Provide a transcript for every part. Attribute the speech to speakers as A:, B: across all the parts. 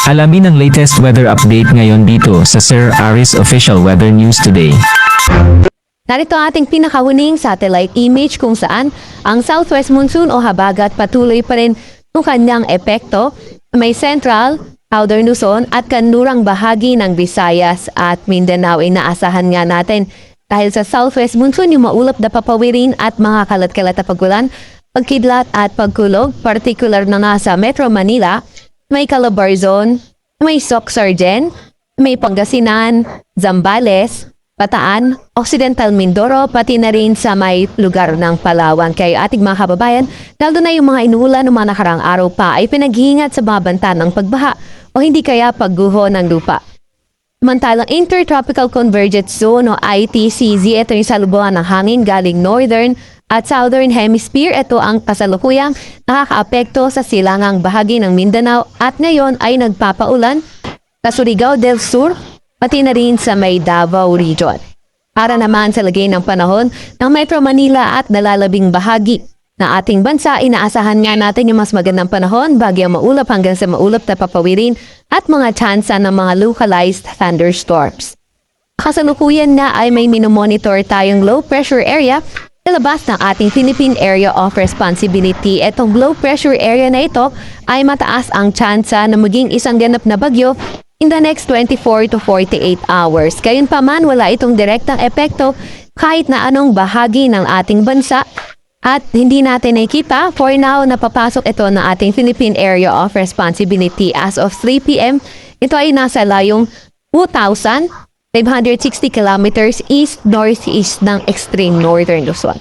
A: Alamin ang latest weather update ngayon dito sa Sir Aris Official Weather News Today.
B: Narito ang ating pinakahuling satellite image kung saan ang southwest monsoon o habagat patuloy pa rin ang kanyang epekto. May central, southern Luzon at kanlurang bahagi ng Visayas at Mindanao. Inaasahan nga natin dahil sa southwest monsoon yung maulap na papawirin at mga kalat-kalat na pagulan, pagkidlat at pagkulog, particular na nga sa Metro Manila, may Calabarzon, may Soc-Sargen, may Pangasinan, Zambales, Bataan, Occidental Mindoro, pati na rin sa may lugar ng Palawan. Kaya ating mga kababayan, lalo na yung mga inuulan ng mga nakarang araw pa ay pinaghihingat sa mga banta ng pagbaha o hindi kaya pagguho ng lupa. Samantalang Intertropical Convergence Zone o ITCZ, ito yung salubungan ng hangin galing Northern at Southern Hemisphere. Ito ang kasalukuyang nakakaapekto sa silangang bahagi ng Mindanao at ngayon ay nagpapaulan sa Surigao del Sur, pati na rin sa may Davao Region. Para naman sa lagay ng panahon ng Metro Manila at nalalabing bahagi na ating bansa, inaasahan nga natin yung mas magandang panahon, bagyang maulap hanggang sa maulap na papawirin at mga tsansa ng mga localized thunderstorms. Kasalukuyan na ay may minomonitor tayong low pressure area sa labas ng ating Philippine Area of Responsibility. Itong low pressure area na ito ay mataas ang tsansa na maging isang ganap na bagyo in the next 24 to 48 hours. Gayunpaman, wala itong direktang epekto kahit na anong bahagi ng ating bansa at hindi natin nakikita. For now, napapasok ito ng ating Philippine Area of Responsibility. As of 3 p.m., ito ay nasa layong 2,560 kilometers east-northeast ng extreme northern Luzon.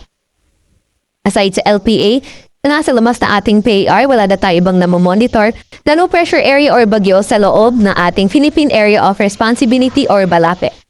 B: Aside sa LPA, nasa lamas na ating PAR, wala na tayo ibang namomonitor na low pressure area or bagyo sa loob ng ating Philippine Area of Responsibility or BALAPE.